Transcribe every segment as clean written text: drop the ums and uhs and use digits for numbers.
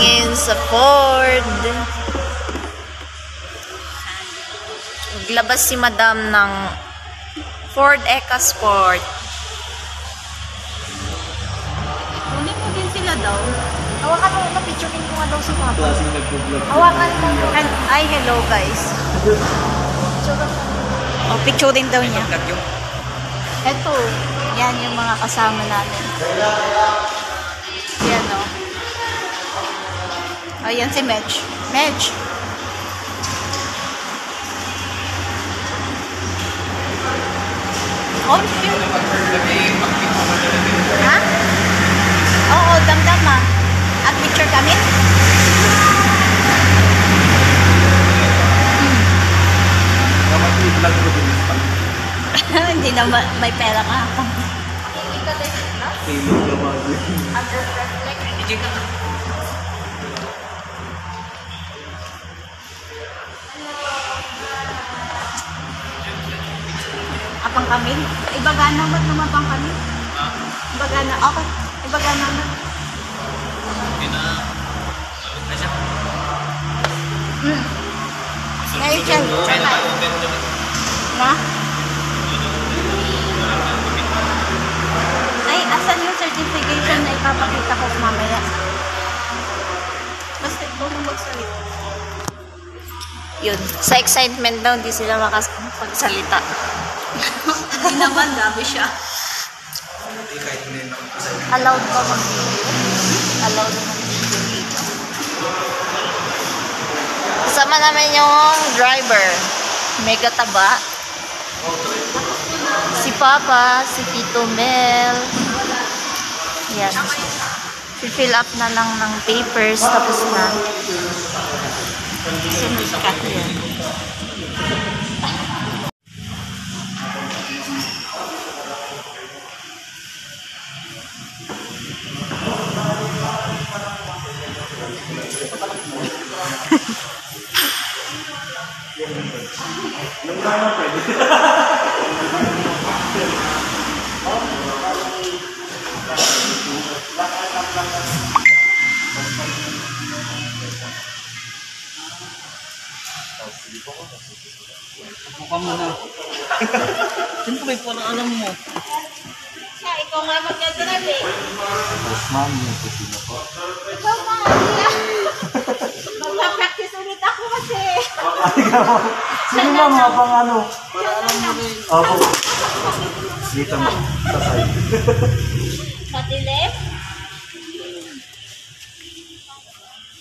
ngayon sa Ford. Naglabas si Madam ng Ford EcoSport. Kunin mo din sila daw. Hawakan mo, na-picturein ko nga daw si Papa. Klaseng nag-vlog. Hawakan mo. Ay, hello guys. Oh, picturein daw niya. Eto, yan yung mga kasama namin. Yan o. Oh, yan si Medj. Medj! Oh, cute. Ha? Oo, damdam ah. At picture kami? Hindi na may pera ka. Apang kami? Ibagana mo naman pang kami? Ibagana, okay. Ibagana mo. Ngayon siya. Na? Ay, asan yung certification na ipapakita ko mamaya? Basta ito nung magsalita. Yun. Sa excitement daw, hindi sila makapagsalita. Hindi naman, dami siya. Allowed ba mag-video? Allowed ba mag-video dito? Kasama namin yung driver. Mega taba. Si Papa, si Tito Mel. Yan. Fill up na lang ng papers. Tapos na. Sinukat yan. Mukha mo na. Siyempre, parang alam mo. Siya, ikaw nga mag-drive eh. Yes, ma'am. Yung kusina po. Ikaw nga, Lia. Mag-practice ulit ako kasi. Sige ma'am, habang ano. Para alam mo rin. Opo. Dito ma'am. Sa side. Madilim?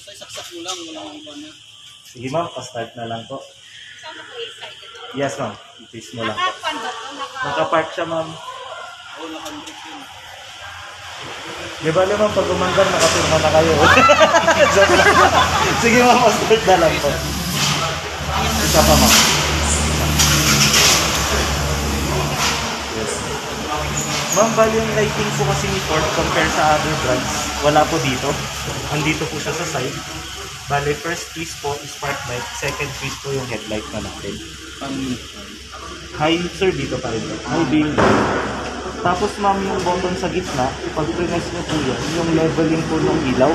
Saksak mo lang. Walang iba na. Sige ma'am, pa-start na lang po. Saan ako excited? Yes ma'am. Itis mo lang po. Nakapan ba ito? Nakapark siya ma'am. Oo, naka-break yun. Di ba naman pag umanggan, nakapirma na kayo. Sige ma'am, pa-start na lang po. Isa pa ma'am. Yes. Ma'am, bali yung lighting po kasi ni Ford compare sa other brands, wala po dito. Andito po siya sa side. Bali, first twist po is spark light. Second twist po yung headlight na natin. High, sir, dito pa rin. High beam. Tapos ma'am, yung button sa gitna, pag press nyo po yan, yung leveling po ng ilaw.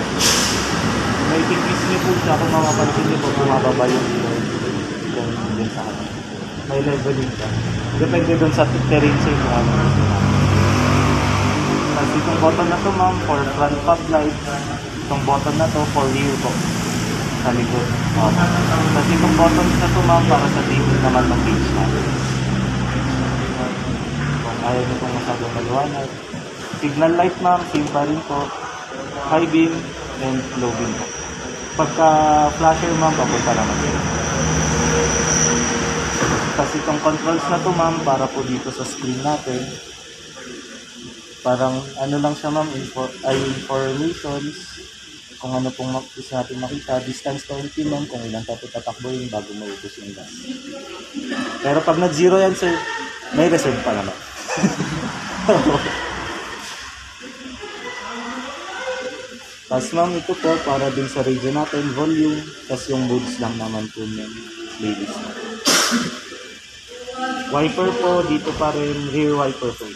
May twist nyo po siya, kung mamapansin nyo po, bumababa yung ilaw. Yung sa akin. May leveling ka. Depende dun sa terrain, sir, kung ano. Tapos itong button na to ma'am, for front fog light. Itong button na to, for rear po. Sa likod. Tapos itong buttons na to ma'am, para sa table naman ng gauge natin. Kung ayaw nyo pong masyadong maliwanag. Signal light ma'am, same pa rin po. High beam and low beam po. Pagka flasher ma'am, papunta naman yun. Tapos itong controls na to ma'am, para po dito sa screen natin. Parang ano lang siya ma'am, informations. Kung ano pong gusto natin makita, distance to empty ma'am, kung ilang tatakbo yun bago maubos yung gas. Pero pag nag-zero yan sir, may reserve pa naman. Tapos ma'am, ito po para din sa radio natin, volume, tapos yung modes lang naman po ng playlist. Wiper po, dito pa rin, rear wiper po.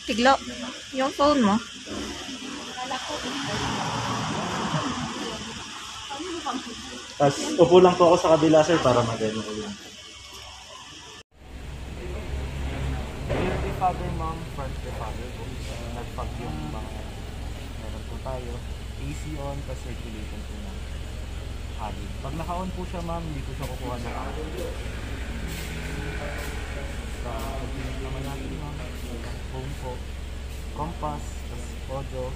Tiglo, yung phone mo. ako. Tapos upo lang po ako sa kabila sir para magano ko yun. Rear defogger ma'am, front defogger po. Nag-fog yung mga meron po tayo. AC on, tapos circulation po na hangin. Pag naka-on po siya ma'am, hindi po siya kukuha ng hangin. Sa pag-init naman natin ma'am, home po, compass, tapos audio,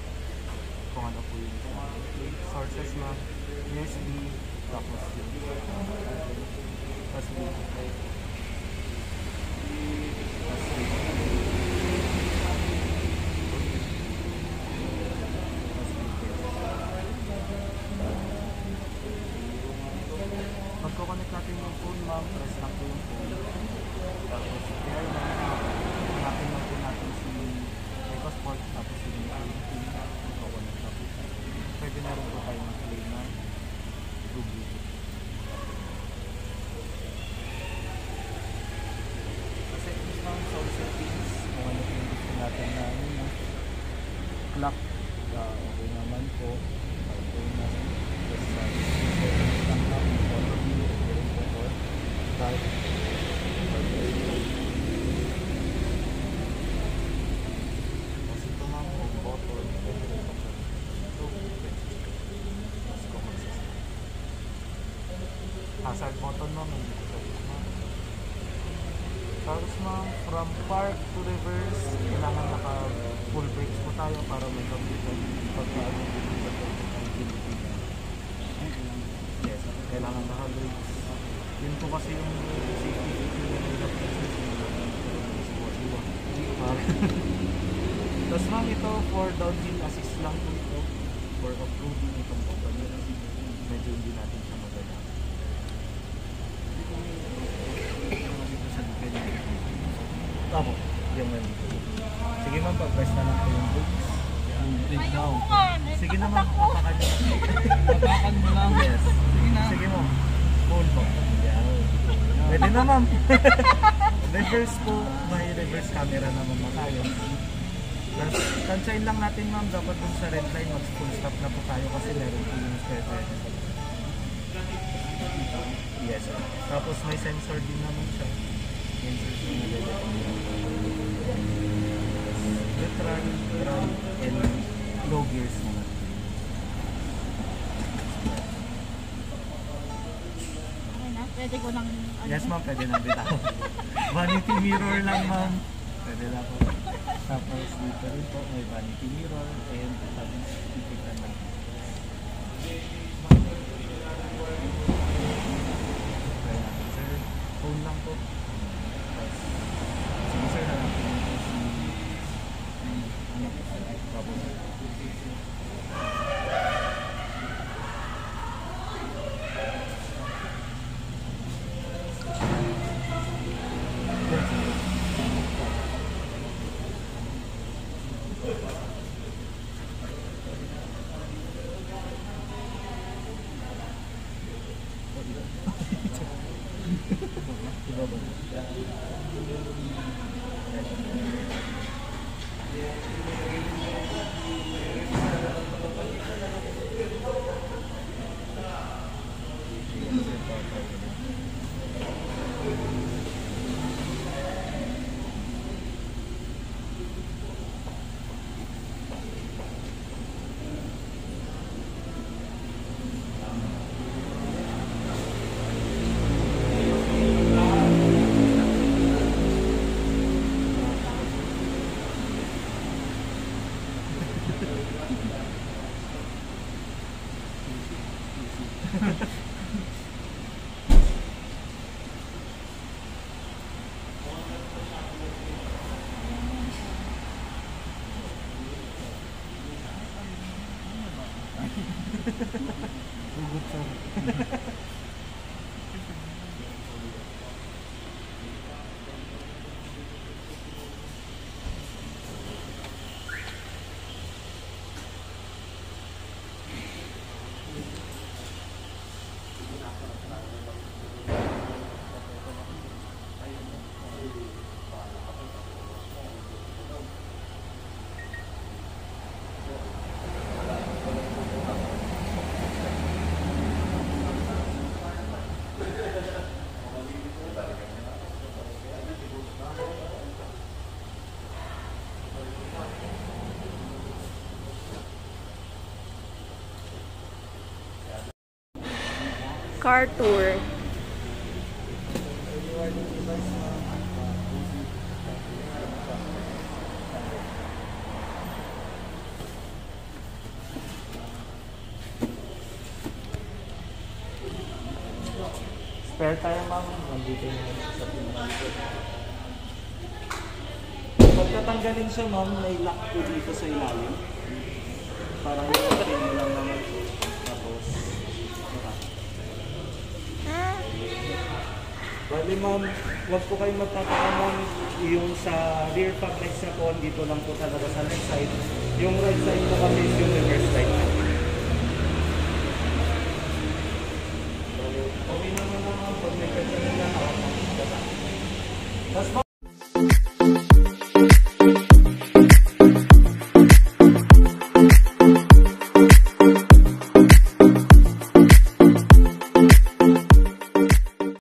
kung ano po yung sources ma'am, USB, tapos yung tapos pagko-connect natin yung phone ma'am, press lang po yung phone. Tapos pair na, hanapin lang po natin si EcoSport, tapos yung pin, pagko-connect na po. Pwede na rin po tayo mag-play ng Bluetooth. Sa settings ma'am, sound settings, kung ano po yung gusto natin na clock, okay naman po. Okay naman. Just lang lang, photo view, meron po po. Start. Kasi ito ma'am, home button, pwede rin po siya. So, mas ko magsasama. Hazard button ma'am, hindi ko sabi ma'am. Tapos ma'am, from park to reverse, kailangan naka full brakes po tayo para may kapitan pagkaan yung yes, kailangan naka-brakes. Yun po kasi yung safety feature na nila tapos ma'am, ito for downhill assist lang po ito for off-roading itong company. Medyo hindi natin siya magana. Dito sa depend. Tama, yung nandito. Sige ma'am, pag-press na lang po yung brakes. Ayaw ko nga. Sige na ma'am, papakan nyo. Tapakan mo lang. Yes. Sige na. Sige ma'am. Full po. Yan. Pwede na ma'am. Reverse po. May reverse camera naman na tayo. Tapos, tansayin lang natin ma'am. Dapat dun sa red line, mag-full stop na po tayo kasi meron po yung spare tire. Yes sir. Tapos may sensor din naman siya. Sensor din na neutral, ground, and low gears naman. Okay na, pwede ko nang Yes ma'am, pwede na bitaw. Vanity mirror lang ma'am. Pwede na po. Tapos dito rin po may vanity mirror and tapos titignan lang. Try natin sir. Phone lang po. Tapos, sige sir, hanapin mo po si tapos Hugot sir. car tour. Spare tayo ma'am, nandito yung sa pinakaligot. Pag tatanggalin siya ma'am, may lock po dito sa ilalim. Parang i-open mo lang naman po. Tapos, bali ma'am, huwag po kayong magtataka ma'am, yung sa rear fog lights na po, dito lang po talaga sa left side. Yung right side po kasi is yung reverse light.